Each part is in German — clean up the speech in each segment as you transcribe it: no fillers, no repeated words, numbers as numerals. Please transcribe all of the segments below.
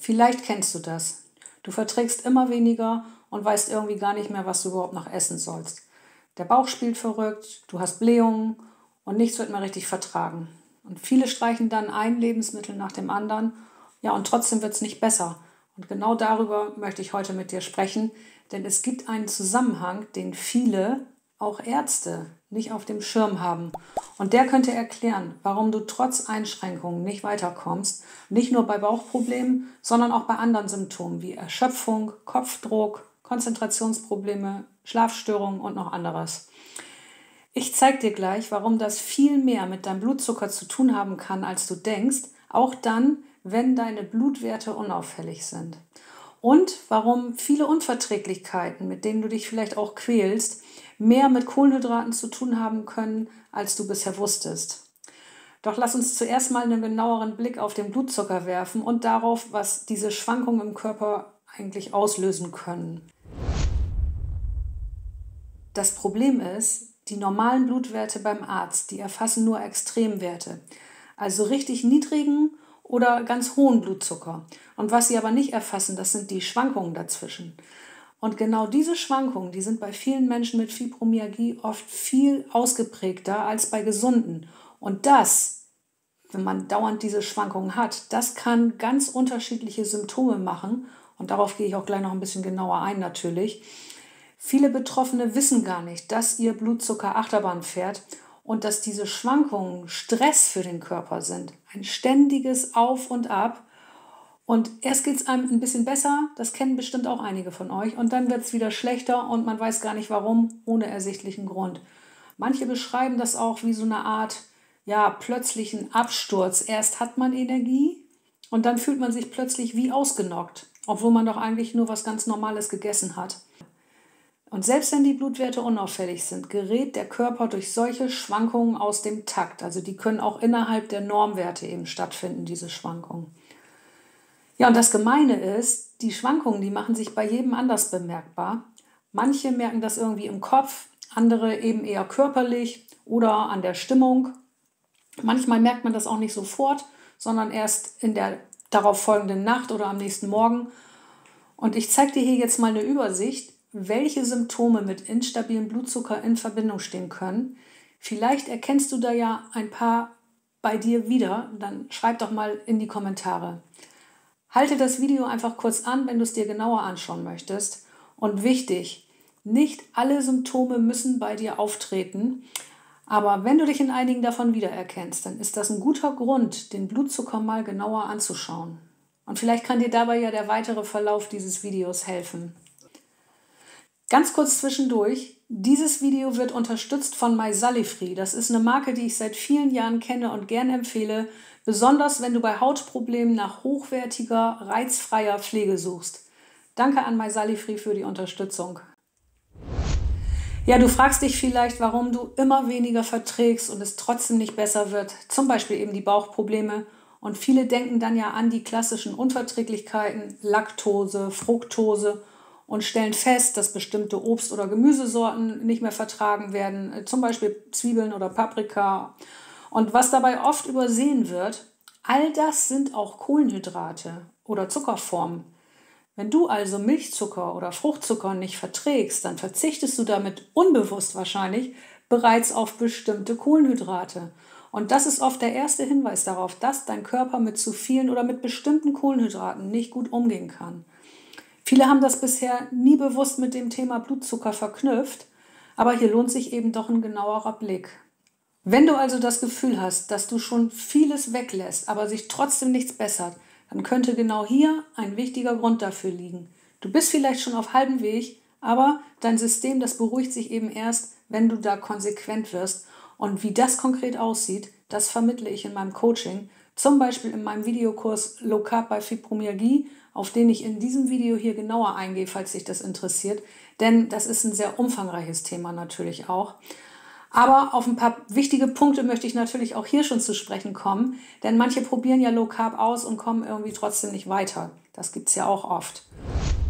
Vielleicht kennst du das. Du verträgst immer weniger und weißt irgendwie gar nicht mehr, was du überhaupt noch essen sollst. Der Bauch spielt verrückt, du hast Blähungen und nichts wird mehr richtig vertragen. Und viele streichen dann ein Lebensmittel nach dem anderen. Ja, und trotzdem wird es nicht besser. Und genau darüber möchte ich heute mit dir sprechen, denn es gibt einen Zusammenhang, den viele, auch Ärzte, nicht auf dem Schirm haben. Und der könnte erklären, warum du trotz Einschränkungen nicht weiterkommst, nicht nur bei Bauchproblemen, sondern auch bei anderen Symptomen wie Erschöpfung, Kopfdruck, Konzentrationsprobleme, Schlafstörungen und noch anderes. Ich zeige dir gleich, warum das viel mehr mit deinem Blutzucker zu tun haben kann, als du denkst, auch dann, wenn deine Blutwerte unauffällig sind. Und warum viele Unverträglichkeiten, mit denen du dich vielleicht auch quälst, mehr mit Kohlenhydraten zu tun haben können, als du bisher wusstest. Doch lass uns zuerst mal einen genaueren Blick auf den Blutzucker werfen und darauf, was diese Schwankungen im Körper eigentlich auslösen können. Das Problem ist, die normalen Blutwerte beim Arzt, die erfassen nur Extremwerte, also richtig niedrigen oder ganz hohen Blutzucker. Und was sie aber nicht erfassen, das sind die Schwankungen dazwischen. Und genau diese Schwankungen, die sind bei vielen Menschen mit Fibromyalgie oft viel ausgeprägter als bei Gesunden. Und das, wenn man dauernd diese Schwankungen hat, das kann ganz unterschiedliche Symptome machen. Und darauf gehe ich auch gleich noch ein bisschen genauer ein natürlich. Viele Betroffene wissen gar nicht, dass ihr Blutzucker Achterbahn fährt und dass diese Schwankungen Stress für den Körper sind. Ein ständiges Auf und Ab. Und erst geht es einem ein bisschen besser, das kennen bestimmt auch einige von euch, und dann wird es wieder schlechter und man weiß gar nicht warum, ohne ersichtlichen Grund. Manche beschreiben das auch wie so eine Art, ja, plötzlichen Absturz. Erst hat man Energie und dann fühlt man sich plötzlich wie ausgenockt, obwohl man doch eigentlich nur was ganz Normales gegessen hat. Und selbst wenn die Blutwerte unauffällig sind, gerät der Körper durch solche Schwankungen aus dem Takt. Also die können auch innerhalb der Normwerte eben stattfinden, diese Schwankungen. Ja, und das Gemeine ist, die Schwankungen, die machen sich bei jedem anders bemerkbar. Manche merken das irgendwie im Kopf, andere eben eher körperlich oder an der Stimmung. Manchmal merkt man das auch nicht sofort, sondern erst in der darauf folgenden Nacht oder am nächsten Morgen. Und ich zeige dir hier jetzt mal eine Übersicht, welche Symptome mit instabilem Blutzucker in Verbindung stehen können. Vielleicht erkennst du da ja ein paar bei dir wieder, dann schreib doch mal in die Kommentare. Halte das Video einfach kurz an, wenn du es dir genauer anschauen möchtest. Und wichtig, nicht alle Symptome müssen bei dir auftreten, aber wenn du dich in einigen davon wiedererkennst, dann ist das ein guter Grund, den Blutzucker mal genauer anzuschauen. Und vielleicht kann dir dabei ja der weitere Verlauf dieses Videos helfen. Ganz kurz zwischendurch, dieses Video wird unterstützt von MySalifree. Das ist eine Marke, die ich seit vielen Jahren kenne und gern empfehle, besonders wenn du bei Hautproblemen nach hochwertiger, reizfreier Pflege suchst. Danke an MySalifree für die Unterstützung. Ja, du fragst dich vielleicht, warum du immer weniger verträgst und es trotzdem nicht besser wird, zum Beispiel eben die Bauchprobleme. Und viele denken dann ja an die klassischen Unverträglichkeiten, Laktose, Fructose, und stellen fest, dass bestimmte Obst- oder Gemüsesorten nicht mehr vertragen werden, zum Beispiel Zwiebeln oder Paprika. Und was dabei oft übersehen wird, all das sind auch Kohlenhydrate oder Zuckerformen. Wenn du also Milchzucker oder Fruchtzucker nicht verträgst, dann verzichtest du damit unbewusst wahrscheinlich bereits auf bestimmte Kohlenhydrate. Und das ist oft der erste Hinweis darauf, dass dein Körper mit zu vielen oder mit bestimmten Kohlenhydraten nicht gut umgehen kann. Viele haben das bisher nie bewusst mit dem Thema Blutzucker verknüpft, aber hier lohnt sich eben doch ein genauerer Blick. Wenn du also das Gefühl hast, dass du schon vieles weglässt, aber sich trotzdem nichts bessert, dann könnte genau hier ein wichtiger Grund dafür liegen. Du bist vielleicht schon auf halbem Weg, aber dein System, das beruhigt sich eben erst, wenn du da konsequent wirst. Und wie das konkret aussieht, das vermittle ich in meinem Coaching, zum Beispiel in meinem Videokurs Low Carb bei Fibromyalgie, auf den ich in diesem Video hier genauer eingehe, falls dich das interessiert. Denn das ist ein sehr umfangreiches Thema natürlich auch. Aber auf ein paar wichtige Punkte möchte ich natürlich auch hier schon zu sprechen kommen, denn manche probieren ja Low Carb aus und kommen irgendwie trotzdem nicht weiter. Das gibt es ja auch oft.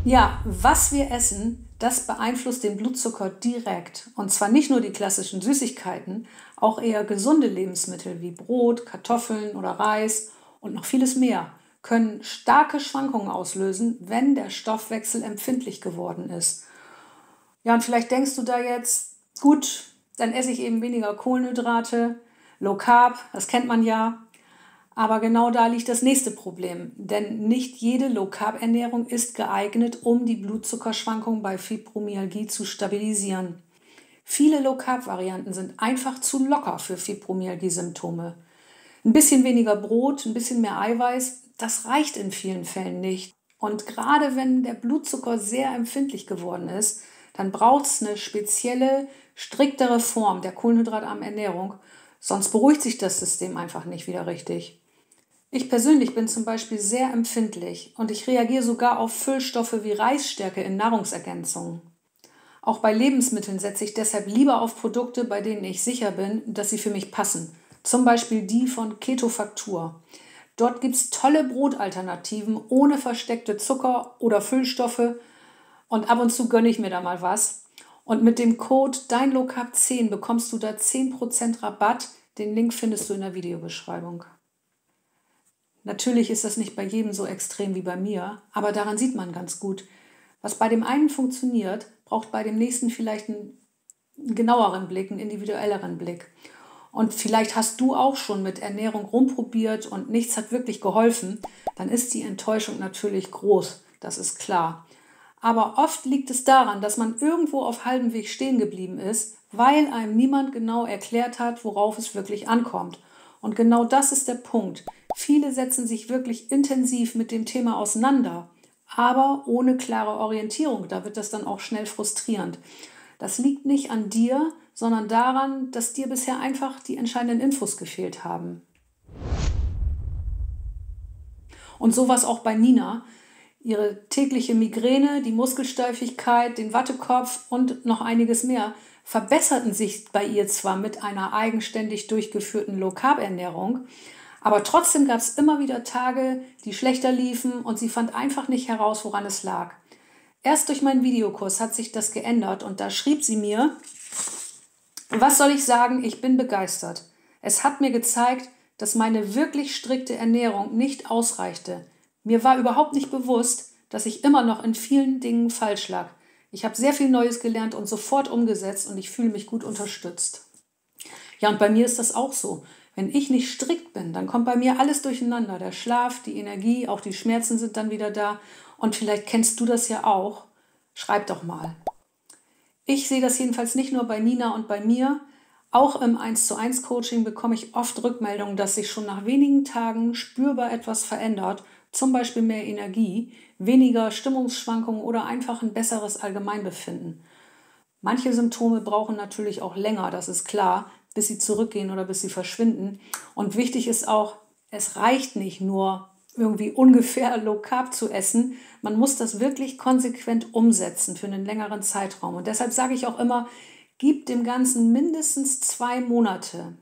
Ja, was wir essen, das beeinflusst den Blutzucker direkt. Und zwar nicht nur die klassischen Süßigkeiten, auch eher gesunde Lebensmittel wie Brot, Kartoffeln oder Reis und noch vieles mehr können starke Schwankungen auslösen, wenn der Stoffwechsel empfindlich geworden ist. Ja, und vielleicht denkst du da jetzt, gut, dann esse ich eben weniger Kohlenhydrate, Low Carb, das kennt man ja. Aber genau da liegt das nächste Problem, denn nicht jede Low-Carb-Ernährung ist geeignet, um die Blutzuckerschwankungen bei Fibromyalgie zu stabilisieren. Viele Low-Carb-Varianten sind einfach zu locker für Fibromyalgie-Symptome. Ein bisschen weniger Brot, ein bisschen mehr Eiweiß, das reicht in vielen Fällen nicht. Und gerade wenn der Blutzucker sehr empfindlich geworden ist, dann braucht es eine spezielle, striktere Form der kohlenhydratarmen Ernährung, sonst beruhigt sich das System einfach nicht wieder richtig. Ich persönlich bin zum Beispiel sehr empfindlich und ich reagiere sogar auf Füllstoffe wie Reisstärke in Nahrungsergänzungen. Auch bei Lebensmitteln setze ich deshalb lieber auf Produkte, bei denen ich sicher bin, dass sie für mich passen. Zum Beispiel die von Ketofaktur. Dort gibt es tolle Brotalternativen ohne versteckte Zucker oder Füllstoffe und ab und zu gönne ich mir da mal was. Und mit dem Code DeinLowCarb10 bekommst du da 10% Rabatt. Den Link findest du in der Videobeschreibung. Natürlich ist das nicht bei jedem so extrem wie bei mir, aber daran sieht man ganz gut, was bei dem einen funktioniert, braucht bei dem nächsten vielleicht einen genaueren Blick, einen individuelleren Blick. Und vielleicht hast du auch schon mit Ernährung rumprobiert und nichts hat wirklich geholfen, dann ist die Enttäuschung natürlich groß, das ist klar. Aber oft liegt es daran, dass man irgendwo auf halbem Weg stehen geblieben ist, weil einem niemand genau erklärt hat, worauf es wirklich ankommt. Und genau das ist der Punkt. Viele setzen sich wirklich intensiv mit dem Thema auseinander, aber ohne klare Orientierung. Da wird das dann auch schnell frustrierend. Das liegt nicht an dir, sondern daran, dass dir bisher einfach die entscheidenden Infos gefehlt haben. Und sowas auch bei Nina. Ihre tägliche Migräne, die Muskelsteifigkeit, den Wattekopf und noch einiges mehr verbesserten sich bei ihr zwar mit einer eigenständig durchgeführten Low-Carb-Ernährung, aber trotzdem gab es immer wieder Tage, die schlechter liefen und sie fand einfach nicht heraus, woran es lag. Erst durch meinen Videokurs hat sich das geändert und da schrieb sie mir: Was soll ich sagen, ich bin begeistert. Es hat mir gezeigt, dass meine wirklich strikte Ernährung nicht ausreichte. Mir war überhaupt nicht bewusst, dass ich immer noch in vielen Dingen falsch lag. Ich habe sehr viel Neues gelernt und sofort umgesetzt und ich fühle mich gut unterstützt. Ja, und bei mir ist das auch so. Wenn ich nicht strikt bin, dann kommt bei mir alles durcheinander. Der Schlaf, die Energie, auch die Schmerzen sind dann wieder da. Und vielleicht kennst du das ja auch. Schreib doch mal. Ich sehe das jedenfalls nicht nur bei Nina und bei mir. Auch im 1:1 Coaching bekomme ich oft Rückmeldungen, dass sich schon nach wenigen Tagen spürbar etwas verändert. Zum Beispiel mehr Energie, weniger Stimmungsschwankungen oder einfach ein besseres Allgemeinbefinden. Manche Symptome brauchen natürlich auch länger, das ist klar, bis sie zurückgehen oder bis sie verschwinden. Und wichtig ist auch, es reicht nicht nur irgendwie ungefähr Low Carb zu essen. Man muss das wirklich konsequent umsetzen für einen längeren Zeitraum. Und deshalb sage ich auch immer, gib dem Ganzen mindestens 2 Monate.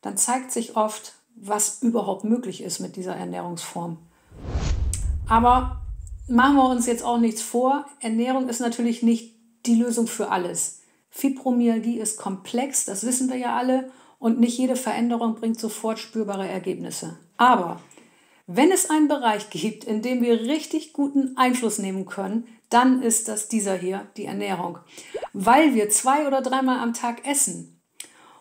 Dann zeigt sich oft, was überhaupt möglich ist mit dieser Ernährungsform. Aber machen wir uns jetzt auch nichts vor. Ernährung ist natürlich nicht die Lösung für alles. Fibromyalgie ist komplex, das wissen wir ja alle. Und nicht jede Veränderung bringt sofort spürbare Ergebnisse. Aber wenn es einen Bereich gibt, in dem wir richtig guten Einfluss nehmen können, dann ist das dieser hier, die Ernährung. Weil wir 2 oder 3 Mal am Tag essen.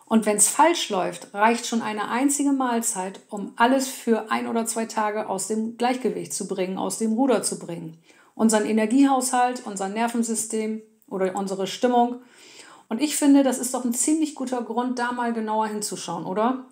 Und wenn es falsch läuft, reicht schon eine einzige Mahlzeit, um alles für 1 oder 2 Tage aus dem Gleichgewicht zu bringen, aus dem Ruder zu bringen. Unseren Energiehaushalt, unser Nervensystem oder unsere Stimmung. Und ich finde, das ist doch ein ziemlich guter Grund, da mal genauer hinzuschauen, oder?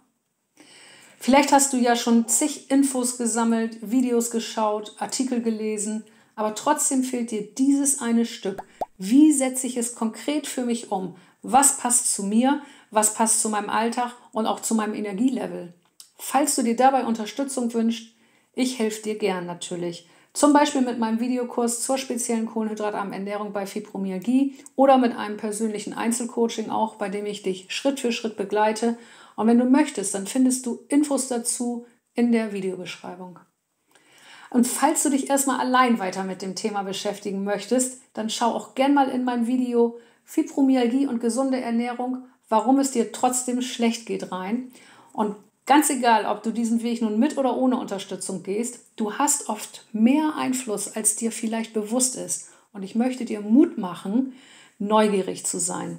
Vielleicht hast du ja schon zig Infos gesammelt, Videos geschaut, Artikel gelesen, aber trotzdem fehlt dir dieses eine Stück. Wie setze ich es konkret für mich um? Was passt zu mir? Was passt zu meinem Alltag und auch zu meinem Energielevel? Falls du dir dabei Unterstützung wünschst, ich helfe dir gern natürlich. Zum Beispiel mit meinem Videokurs zur speziellen kohlenhydratarmen Ernährung bei Fibromyalgie oder mit einem persönlichen Einzelcoaching auch, bei dem ich dich Schritt für Schritt begleite. Und wenn du möchtest, dann findest du Infos dazu in der Videobeschreibung. Und falls du dich erstmal allein weiter mit dem Thema beschäftigen möchtest, dann schau auch gern mal in mein Video Fibromyalgie und gesunde Ernährung, warum es dir trotzdem schlecht geht rein. Und Ganz egal, ob du diesen Weg nun mit oder ohne Unterstützung gehst, du hast oft mehr Einfluss, als dir vielleicht bewusst ist. Und ich möchte dir Mut machen, neugierig zu sein.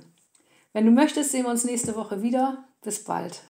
Wenn du möchtest, sehen wir uns nächste Woche wieder. Bis bald.